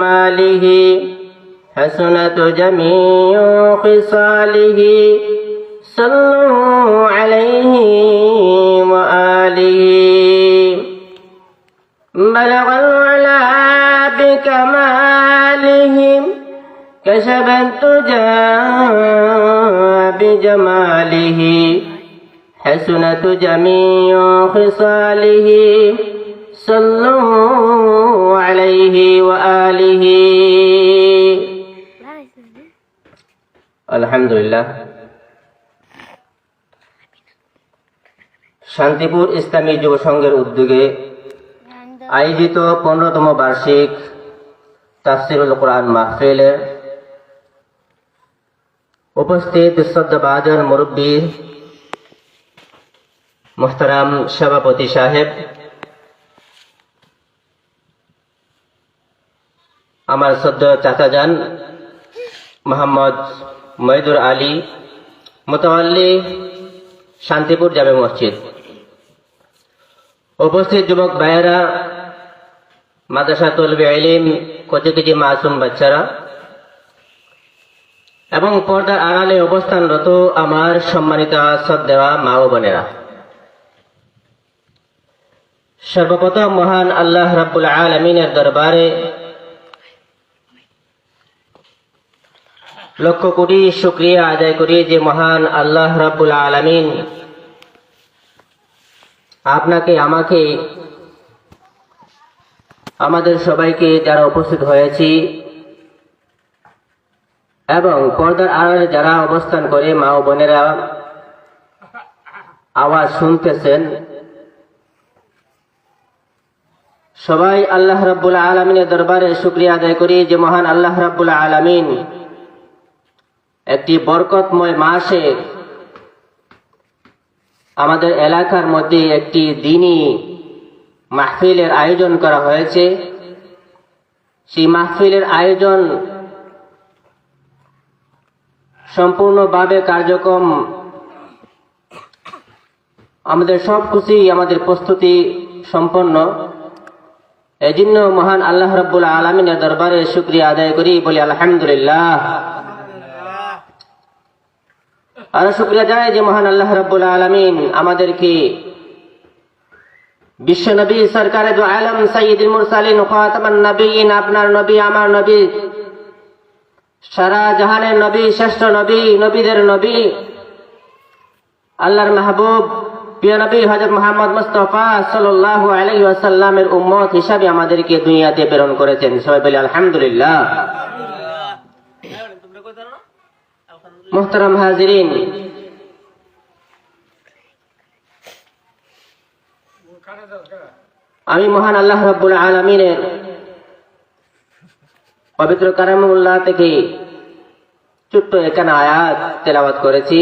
جماله حسنت جميع خصاله صلوا عليه وآله بلغ العلا بكمالهم كشف الدجى بجماله حسنت جميع خصاله صلوا عليه وآله আলহামদুলিল্লাহ। শান্তিপুর ইসলামী যুব সংঘের উদ্যোগে আয়োজিত 15তম বার্ষিক তাফসীরুল কোরআন মাহফিলের উপস্থিত শ্রদ্ধাভাজন মুরব্বী মুহতারাম সভাপতি সাহেব, আমার শ্রদ্ধেয় চাচাজান মোহাম্মদ মহিদুর আলী মুতাওয়াল্লি শান্তিপুর জামে মসজিদ, উপস্থিত যুবক ভাইয়েরা, মাদ্রাসা তলবে ইলম, কচি মাসুম বাচ্চারা এবং পর্দার আড়ালে অবস্থানরত আমার সম্মানিত শ্রদ্ধেয়া মা ও বোনেরা, সর্বপ্রথম মহান আল্লাহ রাব্বুল আলামিনের দরবারে লক্ষ কোটি শুকরিয়া আদায় করি যে মহান আল্লাহ রাব্বুল আলামিন আপনাকে, আমাকে, আমাদের সবাইকে যারা উপস্থিত হয়েছি এবং পর্দার আড়ালে যারা অবস্থান করে মা ও বোনেরা আওয়াজ শুনতেছেন, সবাই আল্লাহ রাব্বুল আলামিনের দরবারে শুকরিয়া আদায় করি যে মহান আল্লাহ রাব্বুল আলামিন একটি বরকতময় মাসে আমাদের এলাকার মধ্যে একটি দ্বীনি মাহফিলের আয়োজন করা হয়েছে। সেই মাহফিলের আয়োজন সম্পূর্ণভাবে কার্যক্রম আমাদের সবকিছুই আমাদের প্রস্তুতি সম্পন্ন। এই জন্য মহান আল্লাহ রাব্বুল আলামিনের দরবারে শুকরিয়া আদায় করি, বলি আলহামদুলিল্লাহ। আর শুকরিয়া জানাই যে মহান আল্লাহ রাব্বুল আলামিন আমাদেরকে বিশ্ব নবী সরকারে দু আলম সাইয়্যিদুল মুরসালিন খাতামান নবিয়্যিন, আপনার নবী, আমার নবী, সারা জাহানের নবী, শ্রেষ্ঠ নবী, নবীদের নবী, আল্লাহর মাহবুব প্রিয় নবী হযরত মুহাম্মদ মুস্তাফা সাল্লাল্লাহু আলাইহি ওয়াসাল্লামের উম্মত হিসাবে আমাদেরকে দুনিয়াতে প্রেরণ করেছেন। সবাই বলি আলহামদুলিল্লাহ। মুহতারাম হাজিরিন, আমি মহান আল্লাহ রাব্বুল আলামিনের পবিত্র কালামুল্লাহ থেকে ছোট্ট একখানা আয়াত তেলাওয়াত করেছি।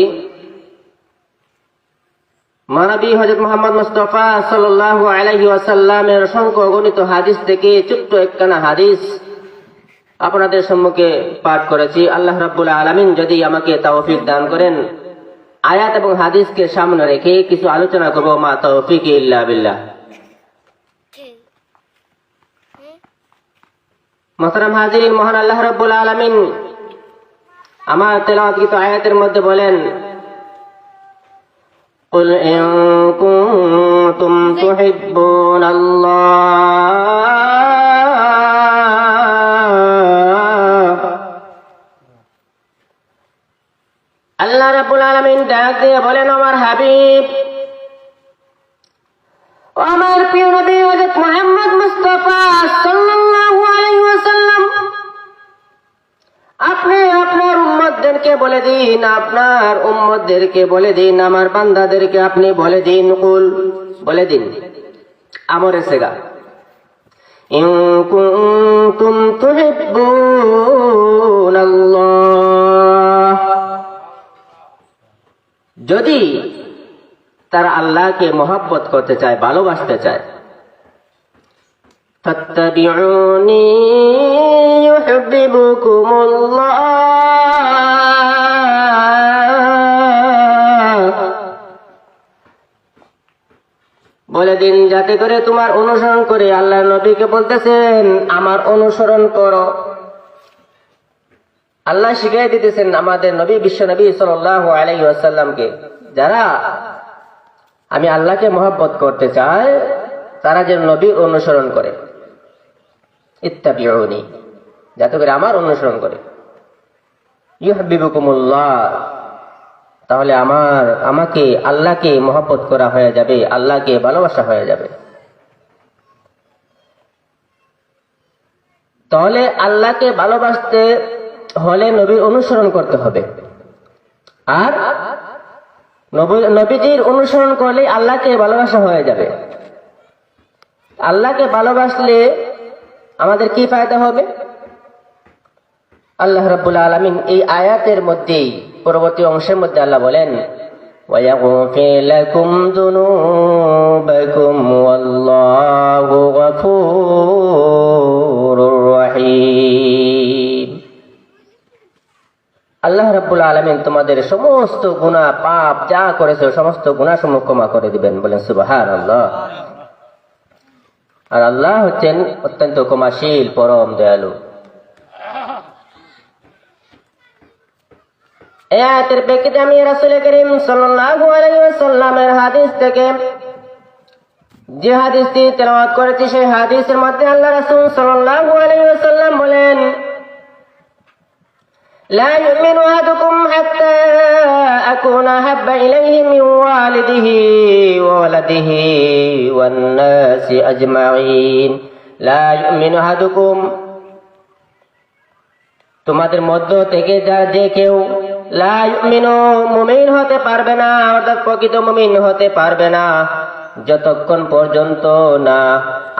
মহানবী হযরত মুহাম্মদ মুস্তাফা সাল্লাল্লাহু আলাইহি ওয়াসাল্লামের অসংখ্য অগণিত হাদিস থেকে ছোট্ট একখানা হাদিস আপনাদের সম্মুখে পাঠ করেছি। আল্লাহ রাব্বুল আলামিন যদি আমাকে তৌফিক দান করেন, আয়াত এবং হাদিসকে সামনে রেখে কিছু আলোচনা করব। মা তৌফিক ইল্লা বিল্লাহ। মুহতারাম হাজিরিন, মহান আল্লাহ রাব্বুল আলামিন আমার তেলাওয়াতকৃত আয়াতের মধ্যে বলেন, قل إن كنتم تحبون الله আল্লাহ রাব্বুল আলামিন ডাক দিয়ে বলেন, আমার হাবিব, আমার প্রিয় নবী হযরত মুহাম্মদ মুস্তাফা সাল্লাল্লাহু আলাইহি ওয়াসাল্লাম, আপনি আপনার উম্মতদেরকে বলে দিন, আপনার উম্মতদেরকে বলে দিন, আমার বান্দাদেরকে আপনি বলে দিন, কুল বলে দিন, আমরে সেগা, ইন কুনতুম তুহিব্বুনাল্লাহ, যদি তারা আল্লাহকে মহব্বত করতে চায়, ভালোবাসতে চায়, ফাত্তাবিউনি ইউহিব্বুকুমুল্লাহ, বলে দিন যাতে করে তোমার অনুসরণ করে আল্লাহর নবীকে বলতেছেন আমার অনুসরণ করো। আল্লাহ শিখিয়ে দিতেছেন আমাদের নবী বিশ্ব নবী সাল্লাল্লাহু আলাইহি ওয়াসাল্লামকে, যারা আমি আল্লাহকে মহব্বত করতে চায় তারা যেন নবীর অনুসরণ করে, ইত্তাবিউনি, যাতে করে আমার অনুসরণ করে। ইউহিব্বুকুমুল্লাহ, তাহলে আমাকে আল্লাহকে মহব্বত করা হয়ে যাবে, আল্লাহকে ভালোবাসা হয়ে যাবে। তাহলে আল্লাহকে ভালোবাসতে হলে নবীর অনুসরণ করতে হবে, আর নবীজির অনুসরণ করলে আল্লাহকে ভালোবাসা হয়ে যাবে। আল্লাহকে ভালোবাসলে আমাদের কি ফায়দা হবে? আল্লাহ রাব্বুল আলামিন এই আয়াতের মধ্যেই পরবর্তী অংশের মধ্যে আল্লাহ বলেন, ওয়ায়াগফির লাকুম যুনুবাকুম ওয়াল্লাহু গফুরুর রহিম। আল্লাহ রাব্বুল আলামিন তোমাদের সমস্ত গুনাহ পাপ যা করেছো সমস্ত গুনাহসমূহ ক্ষমা করে দিবেন, বলেন সুবহানাল্লাহ। আর আল্লাহ হচ্ছেন অত্যন্ত ক্ষমাশীল, পরম দয়ালু। এই আয়াতের প্রেক্ষিতে আমি রাসূল করিম সাল্লাল্লাহু আলাইহি ওয়াসাল্লামের হাদিস থেকে যে হাদিসটি তেলাওয়াত করেছি, সেই হাদিসের মধ্যে আল্লাহ রাসূল সাল্লাল্লাহু আলাইহি ওয়াসাল্লাম বলেন, لا يؤمن أحدكم حتى أكون أحب إليه من والده وولده والناس أجمعين لا يؤمن أحدكم, তোমাদের মধ্য থেকে যে কেউ লা ইউমিনু, মুমিন হতে পারবে না, অর্থাৎ প্রকৃত মুমিন হতে পারবে না যতক্ষণ পর্যন্ত না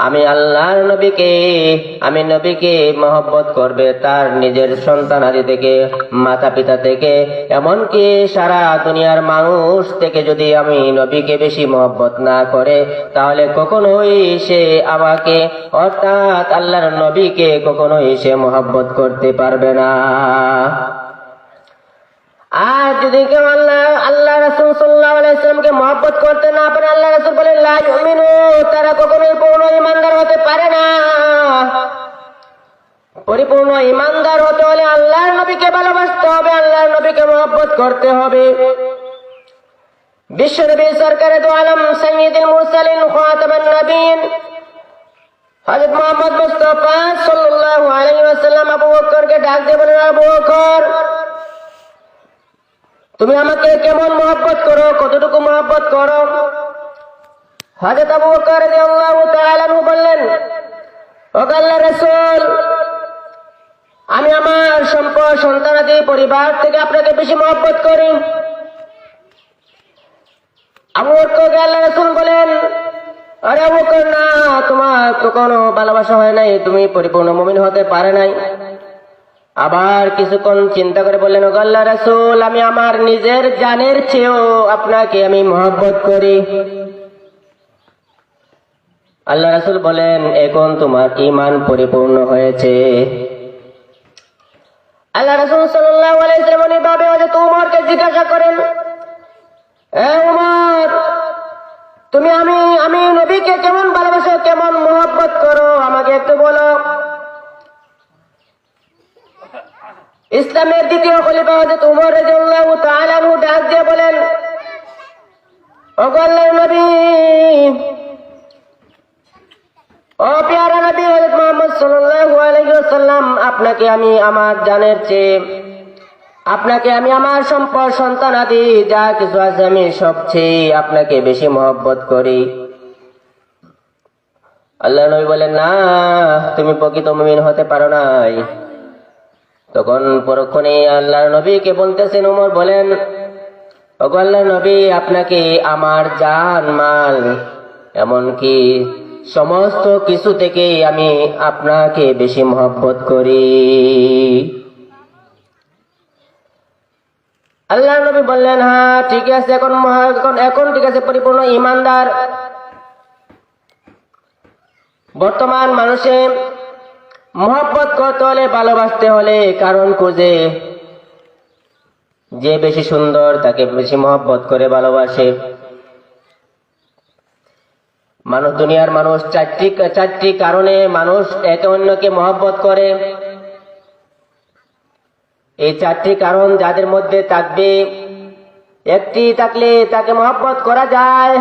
আমি আল্লাহর নবীকে মহব্বত করবে তার নিজের সন্তানাদি থেকে, মাতা পিতা থেকে, এমনকি সারা দুনিয়ার মানুষ থেকে যদি আমি নবীকে বেশি মহব্বত না করে, তাহলে কখনোই সে আমাকে অর্থাৎ আল্লাহর নবীকে কখনোই সে মহব্বত করতে পারবে না। আর যদি কেউ আল্লাহ রাসূল সাল্লাল্লাহু আলাইহি ওয়াসাল্লামকে মহব্বত করতে না পারে, আল্লাহ রাসূল বলেন লা ইউমিনু, তারা কখনোই পূর্ণ ঈমানদার হতে পারে না। পরিপূর্ণ ঈমানদার হতে হলে আল্লাহর নবীকে ভালোবাসতে হবে, আল্লাহর নবীকে মহব্বত করতে হবে। বিশ্বনবী সরকারে দু আলম সাইয়্যিদুল মুরসালিন খাতামুন নবিয়্যিন হযরত মুহাম্মদ মুস্তাফা সাল্লাল্লাহু আলাইহি ওয়াসাল্লাম আবু বকরকে ডাক দিয়ে বলেন, আবু বকর, তুমি আমাকে কেমন মহব্বত করো, কতটুকু মহব্বত করো? হযরত আবু বকর রাদিয়াল্লাহু তাআলা আনহু বললেন, ও আল্লাহর রাসূল, আমি আমার সম্পদ সন্তানাদি পরিবার থেকে আপনাকে বেশি মহব্বত করি। আবু বকরকে আল্লাহর রাসূল বলেন, আরে আবু বকর, না, তোমার তো কোনো ভালোবাসা হয় নাই, তুমি পরিপূর্ণ মুমিন হতে পারে নাই। আবার কিছুক্ষণ চিন্তা করে বললেন, ও আল্লাহর রাসূল, আমি আমার নিজের জানের চেয়েও আপনাকে আমি মহব্বত করি। আল্লাহ রাসূল বলেন, এখন তোমার ঈমান পরিপূর্ণ হয়েছে। আল্লাহ রাসূল সাল্লাল্লাহু আলাইহি ওয়াসাল্লাম এভাবে হযরত ওমরকে জিজ্ঞাসা করেন, এ ওমর, তুমি আমি নবীকে কেমন ভালোবাসো, কেমন মহব্বত করো, আমাকে একটু বলো। ইসলামের দ্বিতীয় খলিফা হযরত ওমর রাদিয়াল্লাহু তাআলা আনহু ডাক দিয়ে বলেন, ও আল্লাহর নবী, ও প্যারা নবী হযরত মুহাম্মদ সাল্লাল্লাহু আলাইহি ওয়াসাল্লাম, আপনাকে আমি আমার জানের চেয়ে, আপনাকে আমি আমার সম্পদ সন্তান আদি যা কিছু আছে আমি সবচেয়ে আপনাকে বেশি মহব্বত করি। আল্লাহর নবী বলেন, না, তুমি প্রকৃত মুমিন হতে পারো নাই। তখন পরক্ষণে আল্লাহর নবীকে বলতেছেন, ওমর বলেন, ও আল্লাহর নবী, আপনাকে আমার জান মাল এমনকি সমস্ত কিছু থেকে আমি আপনাকে বেশি মহব্বত করি। আল্লাহর নবী বললেন, হ্যাঁ ঠিক আছে, এখন ঠিক আছে, পরিপূর্ণ ঈমানদার। বর্তমান মানুষে মহব্বত করতে হলে, ভালোবাসতে হলে কারণ খুঁজে, যে বেশি সুন্দর তাকে বেশি মহব্বত করে ভালোবাসে। মানুষ, দুনিয়ার মানুষ চারটি কারণে মানুষ একে অন্যকে মহব্বত করে। এই চারটি কারণ যাদের মধ্যে থাকবে, একটি থাকলে তাকে মহব্বত করা যায়।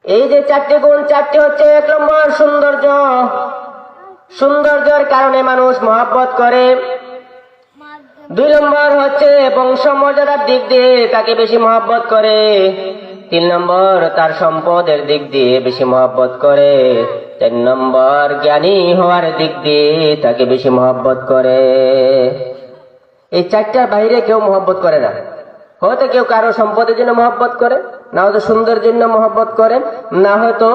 এই যে চারটি গুণ, চারটি হচ্ছে: 1 নম্বর সৌন্দর্য, সৌন্দর্যের কারণে মানুষ মহব্বত করে। 2 নম্বর হচ্ছে বংশমর্যাদার দিক দিয়ে তাকে বেশি মহব্বত করে। 3 নম্বর তার সম্পদের দিক দিয়ে বেশি মহব্বত করে। 4 নম্বর জ্ঞানী হওয়ার দিক দিয়ে তাকে বেশি মহব্বত করে। এই চারটার বাইরে কেউ মহব্বত করে না। হয়তো কেউ কারো সম্পদের জন্য মহব্বত করে, না হয়তো সুন্দর জন্য মহব্বত করে, না হয়তো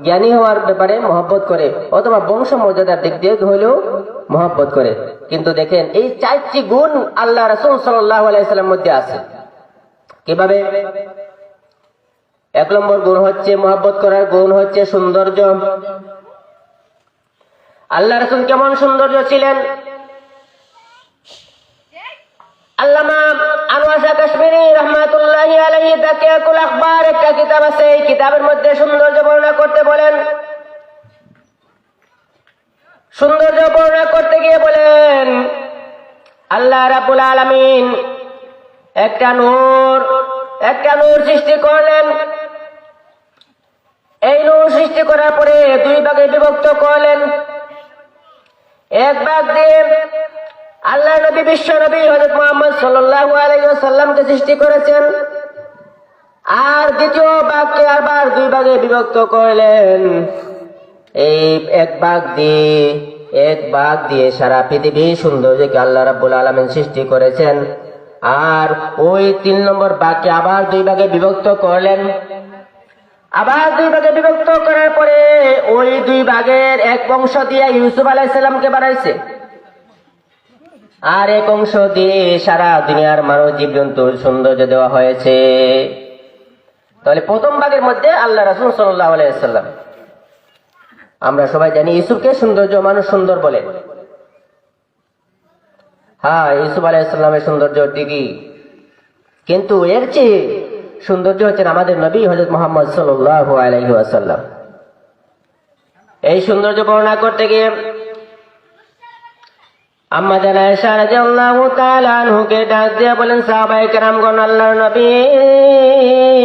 জ্ঞানী হওয়ার ব্যাপারে মহব্বত করে, অথবা বংশ মর্যাদার দিক দিয়ে হলেও মহব্বত করে। কিন্তু দেখেন, এই চারটি গুণ আল্লাহ রাসূল সাল্লাল্লাহু আলাইহি ওয়াসাল্লামের মধ্যে আছে। কিভাবে? 1 নম্বর গুণ হচ্ছে, মহব্বত করার গুণ হচ্ছে সৌন্দর্য। আল্লাহ রাসূল কেমন সৌন্দর্য ছিলেন? আল্লামা আনোয়ার শাহ কাশ্মীরি রাহমাতুল্লাহি আলাইহি তাকিয়াকুল আখবার একটা কিতাব আছে, এই কিতাবের মধ্যে সৌন্দর্য বর্ণনা করতে বলেন। সৌন্দর্য বর্ণনা করতে গিয়ে বলেন, আল্লাহ রাব্বুল আলামিন একটা নূর সৃষ্টি করলেন। এই নূর সৃষ্টি করার পরে 2 ভাগে বিভক্ত করলেন। এক ভাগ দিয়ে আল্লাহ নবী, বিশ্ব নবী হযরত মুহাম্মদ সাল্লাল্লাহু আলাইহি ওয়াসাল্লামকে সৃষ্টি করেছেন। আর দ্বিতীয় ভাগকে আবার 2 ভাগে বিভক্ত করলেন। এই এক ভাগ দিয়ে সারা পৃথিবী সৌন্দর্যকে আল্লাহ রাব্বুল আলামিন সৃষ্টি করেছেন। আর ওই 3 নম্বর ভাগকে আবার 2 ভাগে বিভক্ত করলেন। আবার 2 ভাগে বিভক্ত করার পরে ওই 2 ভাগের এক অংশ দিয়ে ইউসুফ আলাইহিস সালামকে বানাইছে, আর এক অংশ দিয়ে সারা দুনিয়ার মানব জীবজন্তুর সৌন্দর্য দেওয়া হয়েছে। তাহলে প্রথম ভাগের মধ্যে আল্লাহ রাসূল সাল্লাল্লাহু আলাইহি ওয়াসাল্লাম। আমরা সবাই জানি ইউসুফকে সৌন্দর্য মানুষ সুন্দর বলে। হ্যাঁ, ইউসুফ আলাইহিস সালামের সৌন্দর্য ঠিকই, কিন্তু এর চেয়ে সৌন্দর্য হচ্ছেন আমাদের নবী হযরত মুহাম্মদ সাল্লাল্লাহু আলাইহি ওয়াসাল্লাম। এই সৌন্দর্য বর্ণনা করতে গিয়ে আম্মা জান আয়েশা রাদিয়াল্লাহু তাআলা আনহুকে ডাক দিয়ে বলেন, সাহাবায়ে কেরামগণ, আল্লাহর নবী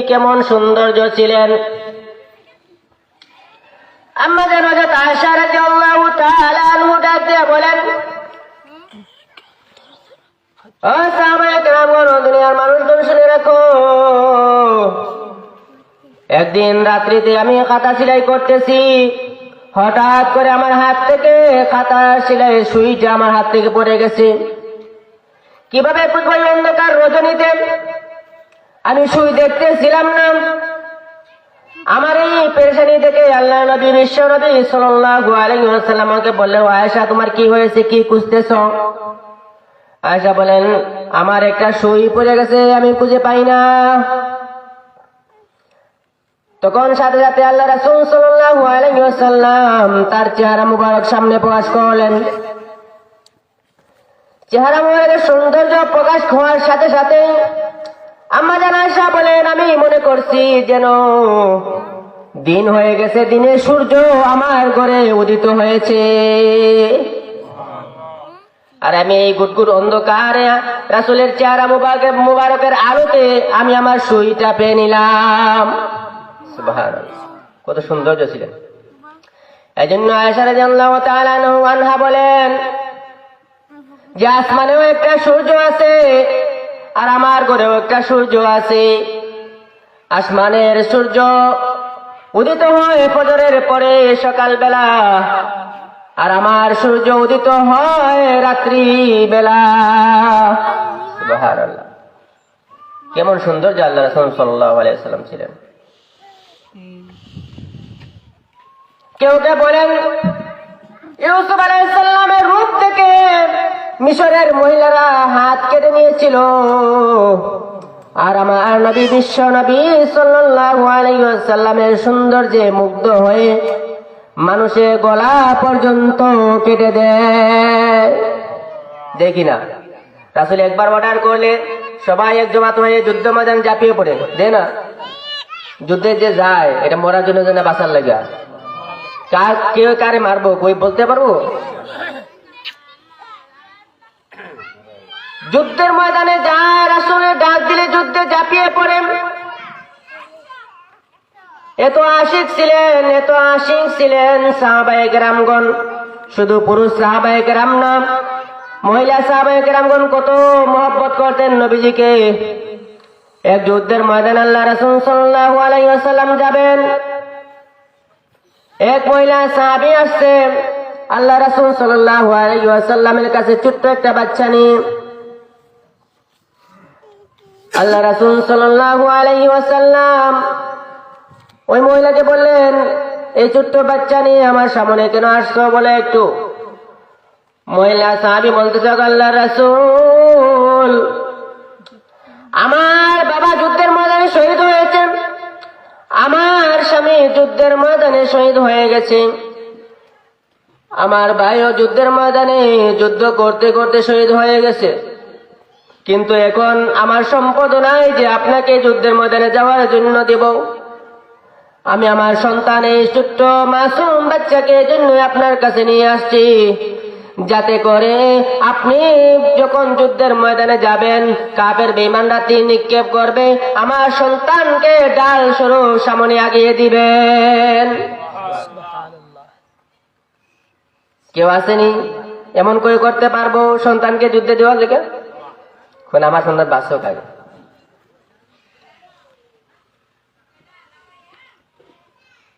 কেমন সৌন্দর্য ছিলেন। আম্মা জান হযরত আয়েশা রাদিয়াল্লাহু তাআলা আনহু ডাক দিয়ে বলেন, ও সাহাবায়ে কেরামগণ, দুনিয়ার মানুষজন শুনে রাখো, একদিন রাত্রিতে আমি খাতা সেলাই করতেছি, হঠাৎ করে আমার হাত থেকে খাতা সেলাইয়ের সুইটা আমার হাত থেকে পড়ে গেছে। কিভাবে বুঝবো? অন্ধকার রজনীতে আমি সুই দেখতেছিলাম না। আমার এই পেরেশানি দেখে আল্লাহ নবী, বিশ্ব নবী সাল্লাল্লাহু আলাইহি ওয়াসাল্লাম আমাকে বললেন, আয়েশা তোমার কি হয়েছে, কি খুঁজতেছ? আয়েশা বলেন, আমার একটা সুই পড়ে গেছে, আমি খুঁজে পাই না। তখন সাথে সাথে আল্লাহ রাসূল সাল্লাল্লাহু আলাইহি ওয়াসাল্লাম তার চেহারা মুবারক সামনে প্রকাশ করলেন। চেহারা মুবারকের সৌন্দর্য প্রকাশ হওয়ার সাথে সাথে আম্মা জান আয়েশা বলেন, আমি মনে করছি যেন দিন হয়ে গেছে, দিনের সূর্য আমার ঘরে উদিত হয়েছে। আর আমি এই গুটগুট অন্ধকারে রাসূলের চেহারা মুবারকের আলোতে আমি আমার সুইটা পেয়ে নিলাম। সুবহানাল্লাহ, কত সৌন্দর্য ছিলেন। এজন্য আয়েশা রাদিয়াল্লাহু তাআলা আনহা বলেন যে আসমানেও একটা সূর্য আছে, আর আমার ঘরেও একটা সূর্য আছে। আসমানের সূর্য উদিত হয় ফজরের পরে সকালবেলা, আর আমার সূর্য উদিত হয় রাত্রি বেলা। সুবহানাল্লাহ, কেমন সৌন্দর্য আল্লাহ রাসূল সাল্লাল্লাহু আলাইহি ওয়াসাল্লাম ছিলেন। কেউ কে বলেন ইউসুফ আলাইহিস সালামের রূপ থেকে মিশরের মহিলারা হাত কেটে নিয়েছিল, আর আমার নবী, বিশ্ব নবী সাল্লাল্লাহু আলাইহি ওয়াসাল্লামের সৌন্দর্যে মুগ্ধ হয়ে মানুষের গলা পর্যন্ত কেটে দেয়। দেখি না, রাসূল একবার অর্ডার করলে সবাই এক জমাত হয়ে যুদ্ধ ময়দান ঝাঁপিয়ে পড়ে, দে না, যুদ্ধে যে যায় এটা মরার জন্য যেন বাঁচার লাগা, কেউ কারে মারবো কই বলতে পারবো? যুদ্ধের ময়দানে যায়, রাসূলের ডাক দিলে যুদ্ধে ঝাঁপিয়ে পড়ে। এত আশিক ছিলেন সাহাবায়ে কেরামগণ, শুধু পুরুষ সাহাবায়ে কেরাম না, মহিলা সাহাবায়ে কেরামগণ কত মহব্বত করতেন নবীজিকে। এক যুদ্ধের ময়দানে আল্লাহ রাসূল সাল্লাল্লাহু আলাইহি ওয়াসাল্লাম যাবেন, এক মহিলা সাহাবী আসছে আল্লাহ রাসূল সাল্লাল্লাহু আলাইহি ওয়াসাল্লামের কাছে ছোট্ট একটা বাচ্চা নিয়ে। আল্লাহ রাসূল সাল্লাল্লাহু আলাইহি ওয়াসাল্লাম ওই মহিলাকে বললেন, এই ছোট্ট বাচ্চা নিয়ে আমার সামনে কেন আসছো বলে একটু। মহিলা সাহাবী বলতেছে, আল্লাহ রাসূল, আমার বাবা যুদ্ধের ময়দানে শহীদ হয়েছে, আমার স্বামী যুদ্ধের ময়দানে শহীদ হয়ে গেছে, আমার ভাইও যুদ্ধের ময়দানে যুদ্ধ করতে করতে শহীদ হয়ে গেছে, কিন্তু এখন আমার সম্পদ নাই যে আপনাকে যুদ্ধের ময়দানে যাওয়ার জন্য দেব। আমি আমার সন্তান এই ছোট্ট মাসুম বাচ্চাকে জন্য আপনার কাছে নিয়ে আসছি, যাতে করে আপনি যখন যুদ্ধের ময়দানে যাবেন কাফের বেঈমানরা তীর নিক্ষেপ করবে, আমার সন্তানকে ডাল সরু সামনে আগিয়ে দিবেন। কেউ আসেনি এমন করে করতে পারবো সন্তানকে যুদ্ধে দেওয়ার লেগে? আমার সন্তান বাঁচক আগে।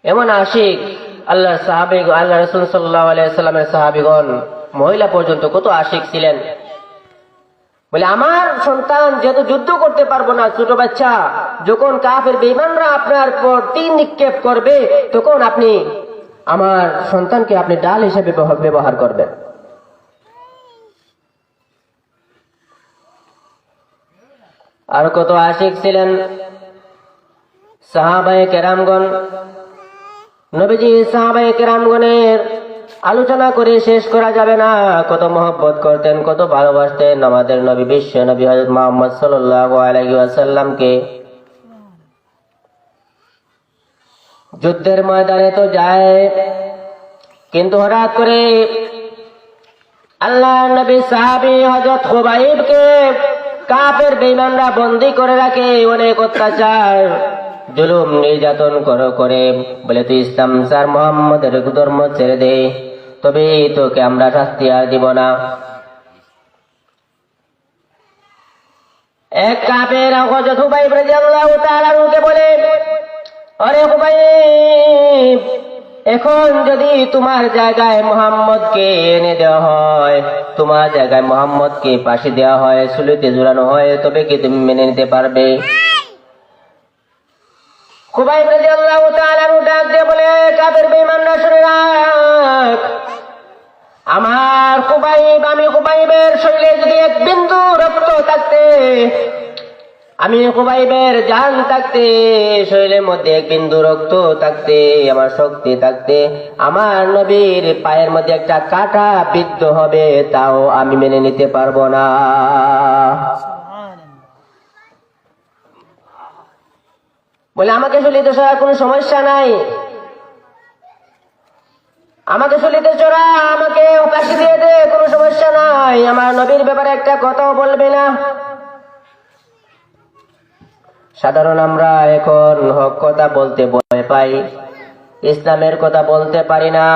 এমন আশিক আল্লাহ সাহাবী, আল্লাহ রাসূল সাল্লাল্লাহু আলাইহি ওয়াসাল্লামের সাহাবীগণ, মহিলা পর্যন্ত কত আশিক ছিলেন। বলে আমার সন্তান যেহেতু যুদ্ধ করতে পারবো না, ছোট বাচ্চা, যখন কাফের বেঈমানরা আপনার পর তীর নিক্ষেপ করবে তখন আপনি আমার সন্তানকে আপনি ডাল হিসেবে ব্যবহার করবেন। আর কত আশিক ছিলেন সাহাবায়ে কেরামগণ। নবীজি সাহাবায়ে কেরামগণের আলোচনা করে শেষ করা যাবে না, কত মহব্বত করতেন, কত ভালোবাসতেন আমাদের নবী, বিশ্ব নবী হযরত মুহাম্মদ সাল্লাল্লাহু আলাইহি ওয়াসাল্লামকে। যুদ্ধের ময়দানে তো যায়, কিন্তু হঠাৎ করে আল্লাহ নবী সাহাবী হযরত খুবাইবকে কাফের বেঈমানরা বন্দী করে রাখে, অনেক অত্যাচার জুলুম নির্যাতন করে বলে, তুই ইসলাম ছাড়, মুহাম্মদের ধর্ম ছেড়ে দে, তবে তোকে আমরা শাস্তি আর দিব না। এক কাফের হযরত খুবাইব রাদিয়াল্লাহু তাআলা আনহুকে বলে, আরে খুবাইব, এখন যদি তোমার জায়গায় মুহাম্মদকে এনে দেওয়া হয়, তোমার জায়গায় মুহাম্মদকে ফাঁসি দেওয়া হয়, সুলিতে ঝুলানো হয়, তবে কি তুমি মেনে নিতে পারবে? খুবাইব রাদিয়াল্লাহু তাআলা আনহু ডাক দিয়ে বলে, কাফের বেঈমানরা শুনে রাখ, আমার খুবাইব, আমি খুবাইবের শরীরে যদি এক বিন্দু রক্ত থাকতে, আমি খুবাইবের জান থাকতে, শরীরের মধ্যে এক বিন্দু রক্ত থাকতে, আমার শক্তি থাকতে, আমার নবীর পায়ের মধ্যে একটা কাঁটা বিদ্ধ হবে, তাও আমি মেনে নিতে পারবো না। বলে, আমাকে শরীরে চড়া কোনো সমস্যা নাই, আমাকে শরীরে চড়া, আমাকে ফাঁসি দিয়ে দে, কোনো সমস্যা নাই, আমার নবীর ব্যাপারে একটা কথাও বলবে না। সাধারণ আমরা এখন হক কথা বলতে ভয় পাই, ইসলামের কথা বলতে পারি না।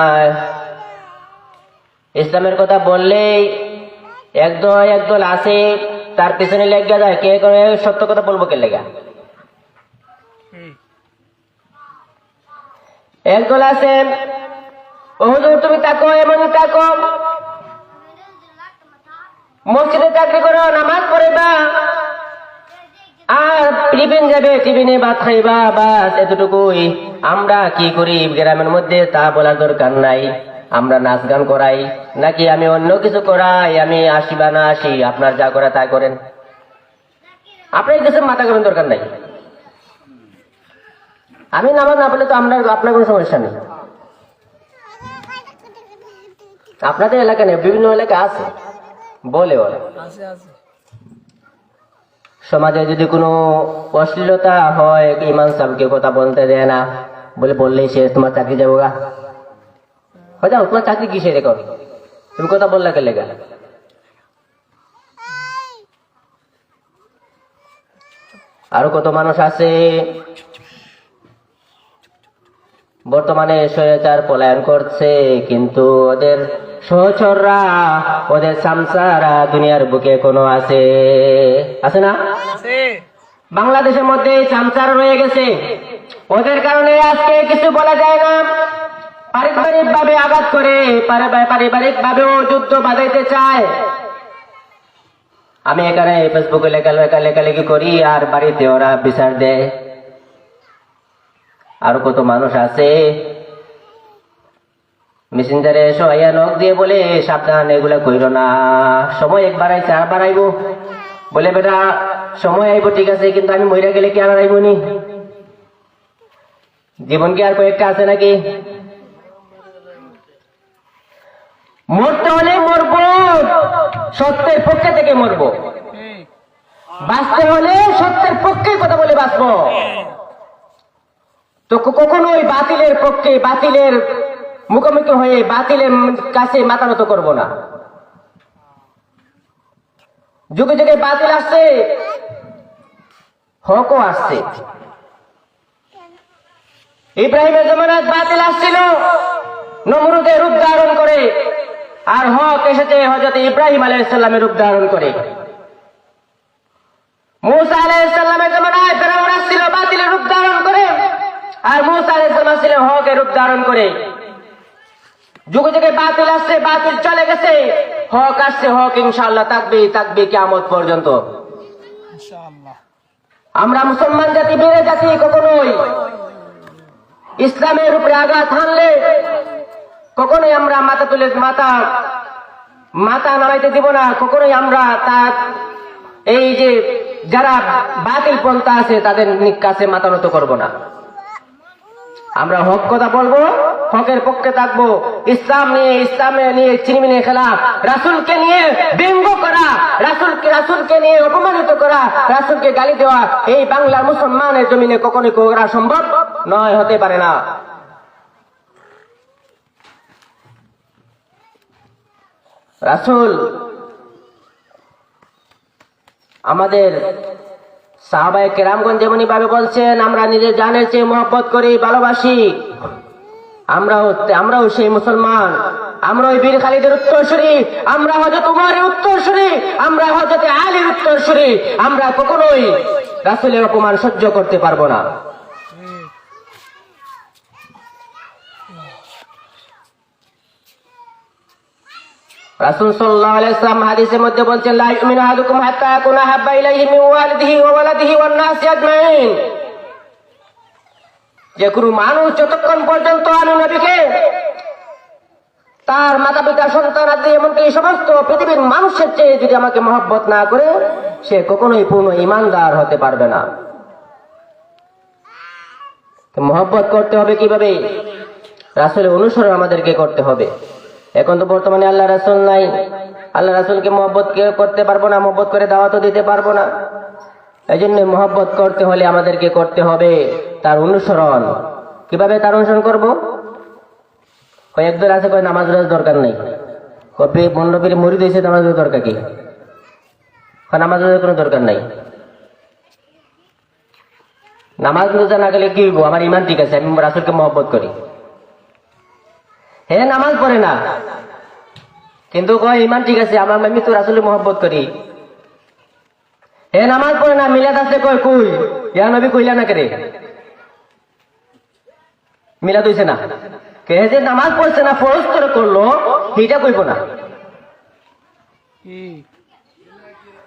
ইসলামের কথা বললেই একদল আছে তার পিছনে লেগে যায়, কে করে সত্য কথা বলবো কে লেগা। একদল আছে, ও হুজুর তুমি তাকো, এমনই তাকো, মসজিদে চাকরি করো, নামাজ পড়িবা, আর টিফিন যাবে, টিফিনে ভাত খাইবা, বাস এতটুকুই। আমরা কি করি গ্রামের মধ্যে তা বলার দরকার নাই, আমরা নাচ গান করাই নাকি আমি অন্য কিছু করাই, আমি আসি বা না আসি, আপনার যা করে তা করেন, আপনার কিছু মাথা করার দরকার নাই। আমি নামাজ না পড়লে তো আপনার কোনো সমস্যা নেই। আপনাদের এলাকা নেই, বিভিন্ন এলাকা আছে বলে ওরা। সমাজে যদি কোনো অশ্লীলতা হয়, ইমাম সাহেবকে কথা বলতে দেয় না, বললেই সে তোমার চাকরি যাবো গা, যাও তোমার চাকরি কিসে রেখো, তুমি কথা বললে কে লেগে। আরো কত মানুষ আছে বর্তমানে স্বৈরাচার পলায়ন করছে, কিন্তু ওদের সহচররা, ওদের সামসারা দুনিয়ার বুকে কোনো আছে না? বাংলাদেশের মধ্যে সামসার রয়ে গেছে, ওদের কারণে আজকে কিছু বলা যায় না। পারিবারিক ভাবে আঘাত করে, পারিবারিক ভাবেও যুদ্ধ বাঁধাইতে চায়। আমি এখানে ফেসবুকে লেখালেখি করি, আর বাড়িতে ওরা বিচার দেয়। আর কত মানুষ আছে মেসেঞ্জারে সহায়া নখ দিয়ে বলে সাবধান, এগুলা কইর না, সময় একবার আইছে আবার আইব, বলে বেটা সময় আইব ঠিক আছে, কিন্তু আমি মইরা গেলে কি আর আইব নি? জীবন কি আর কয়েকটা আছে নাকি? মরতে হলে মরবো, সত্যের পক্ষে থেকে মরবো। বাঁচতে হলে সত্যের পক্ষে কথা বলে বাঁচবো। তো কখনোই বাতিলের পক্ষে, বাতিলের মুখোমুখি হয়ে বাতিলের কাছে মাথা নত করবো না। যুগে যুগে বাতিল আসছে, হকও আসছে। ইব্রাহিমের জামানায় বাতিল আসছিল নমরুদের রূপ ধারণ করে, আর হক এসেছে হযরত ইব্রাহিম আলাইহিস সালামের রূপ ধারণ করে। মূসা আলাইহিস সালামের জামানায় ফিরআউন আসছিল বাতিলের রূপ ধারণ করে, আর মূসা আলাইহিস সালাম ছিলেন হকের রূপ ধারণ করে। যুগে যুগে বাতিল আসছে, বাতিল চলে গেছে, হক আসছে, হক ইনশাআল্লাহ থাকবে কিয়ামত পর্যন্ত। আমরা মুসলমান জাতি, বেড়ে জাতি, কখনোই ইসলামের উপরে আঘাত হানলে কখনোই আমরা মাথা নাড়াইতে দিব না। কখনোই আমরা তার এই যে যারা বাতিল পন্থা আছে তাদের কাছে মাথা নত করবো না। আমরা হক কথা বলবো, হকের পক্ষে থাকবো। ইসলামে নিয়ে চিনিমিনি খেলা, রাসূলকে নিয়ে ব্যঙ্গ করা, রাসূলকে নিয়ে অপমানিত করা, রাসূলকে গালি দেওয়া, এই বাংলার মুসলমানের জমিনে কখনোই করা সম্ভব নয়, হতে পারে না। রাসূল আমাদের সাহাবায়ে কেরামগণ যেমনি ভাবে বলছেন, আমরা নিজের জানের চেয়ে মহব্বত করি, ভালোবাসি। আমরাও সেই মুসলমান, আমরা ওই বীর খালিদের উত্তরসূরি, আমরা হযরত উমরের উত্তরসূরি, আমরা হযরত আলীর উত্তরসূরি। আমরা কখনোই রাসূলের অপমান সহ্য করতে পারবো না। রাসূল সাল্লাল্লাহু আলাইহি ওয়াসাল্লাম হাদিসের মধ্যে বলছেন, লা ইউমিনু আহাদুকুম হাত্তা ইয়াকুনা হাব্বা ইলাইহি মিন ওয়ালিদিহি ওয়া ওয়ালাদিহি ওয়ান নাসি আজমাইন। যে কোনো মানুষ যতক্ষণ পর্যন্ত আমি নবীকে, তার মাতা পিতা, সন্তান আদি এমনকি সমস্ত পৃথিবীর মানুষের চেয়ে যদি আমাকে মহব্বত না করে, সে কখনোই পূর্ণ ঈমানদার হতে পারবে না। মহব্বত করতে হবে কিভাবে? রাসূলের অনুসরণ আমাদেরকে করতে হবে। এখন তো বর্তমানে আল্লাহ রাসূল নাই, আল্লাহ রাসূলকে মহব্বত করতে পারবো না, মহব্বত করে দাওয়াতও দিতে পারবো না। এই জন্য মহব্বত করতে হলে আমাদেরকে করতে হবে তার অনুসরণ। কিভাবে তার অনুসরণ করবো? কয়েকজন আছে কয় নামাজ রোজ দরকার নেই, কপি মন্ডপীর মুরিদ হয়েছে, নামাজ রোজ দরকার কি? নামাজ রোজের কোনো দরকার নাই। নামাজ রোজা না গেলে কি হইব? আমার ঈমান ঠিক আছে, আমি রাসূলকে মহব্বত করি। হ্যাঁ, নামাজ পড়ে না, কিন্তু কয় ঈমান ঠিক আছে, আমি তো রাসূলের মহব্বত করি। হ্যাঁ, নামাজ পড়ে না, মিলাদ আছে, কয় কই ইয়া নবী কইলা না কেরে? মিলাদ হইছে না, কে যে নামাজ পড়ছে না, ফরজ করে করলো, এটা কইব না।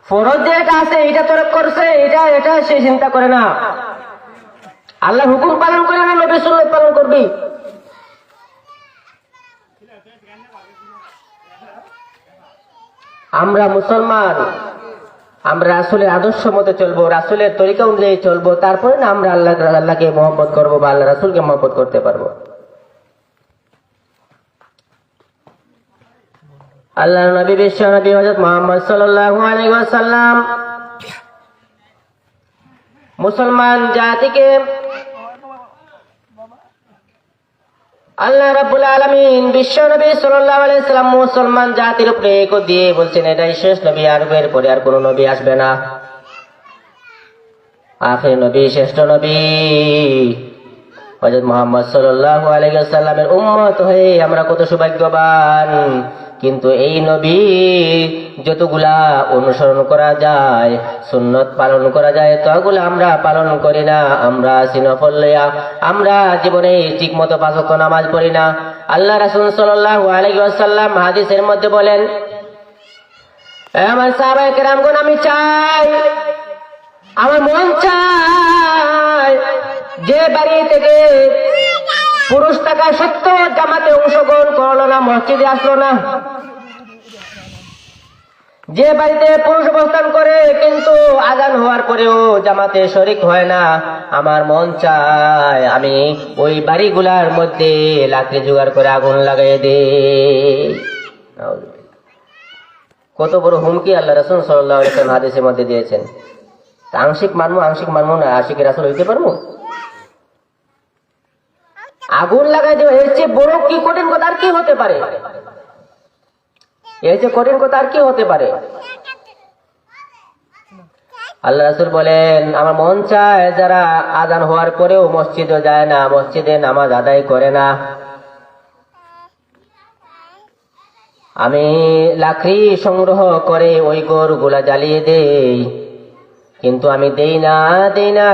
ফরজ যে এটা আছে, এটা তোরা করছে, এটা সে চিন্তা করে না। আল্লাহ হুকুম পালন করে না, নবী সুন্নাত পালন করবি। আমরা মুসলমান, আমরা রাসূলের আদর্শ মতে চলবো, রাসূলের তরিকা অনুযায়ী চলবো, তারপরে না আমরা আল্লাহকে মহব্বত করবো বা আল্লাহ রাসূলকে মহব্বত করতে পারবো। আল্লাহর নবী বিশ্ব নবী হযরত মুহাম্মদ সাল্লাল্লাহু আলাইহি ওয়াসাল্লাম মুসলমান জাতিকে আল্লাহ রাব্বুল আলামিন বিশ্ব নবী সাল্লাল্লাহু আলাইহি সাল্লাম মুসলমান জাতির উপরে একট দিয়ে বলছেন এটাই শেষ নবী, আর এর পরে আর কোনো নবী আসবে না। আখির নবী, শ্রেষ্ঠ নবী হযরত মুহাম্মদ সাল্লাল্লাহু আলাইহি ওয়াসাল্লামের উম্মত হয়ে আমরা কত সৌভাগ্যবান। কিন্তু এই নবী যতগুলা অনুসরণ করা যায়, সুন্নত পালন করা যায়, ততগুলো আমরা পালন করি না। আমরা সিনফল লইয়া আমরা জীবনে ঠিক মতো 5 ওয়াক্ত নামাজ পড়ি না। আল্লাহ রাসূল সাল্লাল্লাহু আলাইহি ওয়াসাল্লাম হাদিসের মধ্যে বলেন, আমার সাহাবায়ে কেরামগণ, আমি চাই, আমার মন চায় যে বাড়ি থেকে পুরুষ থাকা সত্ত্বেও জামাতে অংশগ্রহণ করলো না, মসজিদে আসলো না, যে বাড়িতে পুরুষ অবস্থান করে কিন্তু আজান হওয়ার পরেও জামাতে শরীক হয় না, আমার মন চায় আমি ওই বাড়িগুলার মধ্যে লাকড়ি জোগাড় করে আগুন লাগাই দেই। কত বড় হুমকি আল্লাহ রাসূল সাল্লাল্লাহু আলাইহি ওয়াসাল্লাম হাদিসের মধ্যে দিয়েছেন। আংশিক মানবো না, আশিকের রাসূল হইতে পারবো? আগুন লাগাই দেবে, এর চেয়ে বড় কি কঠিন কথা আর কি হতে পারে? এর চেয়ে কঠিন কথা আর কি হতে পারে? আল্লাহ রাসূল বলেন, আমার মন চায় যারা আজান হওয়ার পরেও মসজিদে যায় না, মসজিদে নামাজ আদায় করে না, আমি লাকড়ি সংগ্রহ করে ওই গরুগুলা জ্বালিয়ে দেই। কিন্তু আমি দেই না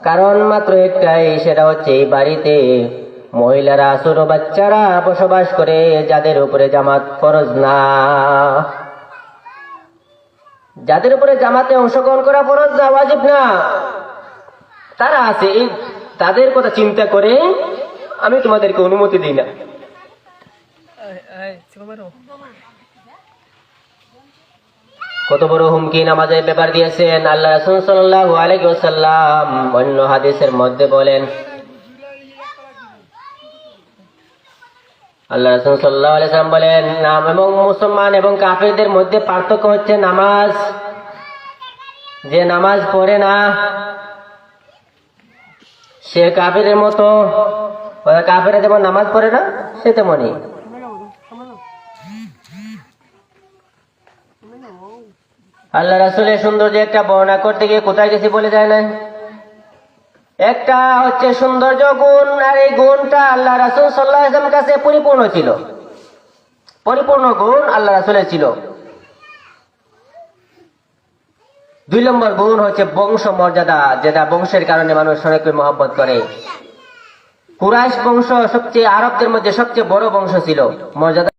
কারণ মাত্র একটাই, সেটা হচ্ছে এই বাড়িতে মহিলারা, ছোট বাচ্চারা বসবাস করে, যাদের উপরে জামাত ফরজ না, যাদের উপরে জামাতে অংশগ্রহণ করা ফরজ না, ওয়াজিব না, তারা আছে, তাদের কথা চিন্তা করে আমি তোমাদেরকে অনুমতি দিই না। কত বড় হুমকি নামাজের ব্যাপার দিয়েছেন আল্লাহ রাসূল সাল্লাল্লাহু আলাইহি ওয়াসাল্লাম। অন্য হাদিসের মধ্যে বলেন, আল্লাহ রাসূল সাল্লাল্লাহু আলাইহি ওয়াসাল্লাম বলেন, নাম এবং মুসলমান এবং কাফেরদের মধ্যে পার্থক্য হচ্ছে নামাজ। যে নামাজ পড়ে না সে কাফেরের মতো, কাফেরা যেমন নামাজ পড়ে না সে তেমনই। আল্লাহ রাসূলের সৌন্দর্য একটা বর্ণনা করতে গিয়ে কোথায় গেছি বলে যায় না? একটা হচ্ছে সৌন্দর্য গুণ, আর এই গুণটা আল্লাহ রাসূল সাল্লাল্লাহু আলাইহি ওয়াসাল্লামের কাছে পরিপূর্ণ ছিল, পরিপূর্ণ গুণ আল্লাহ রাসূলের ছিল। 2 নম্বর গুণ হচ্ছে বংশ মর্যাদা, যেটা বংশের কারণে মানুষ অনেকে মহব্বত করে। কুরাইশ বংশ সবচেয়ে, আরবদের মধ্যে সবচেয়ে বড় বংশ ছিল, মর্যাদা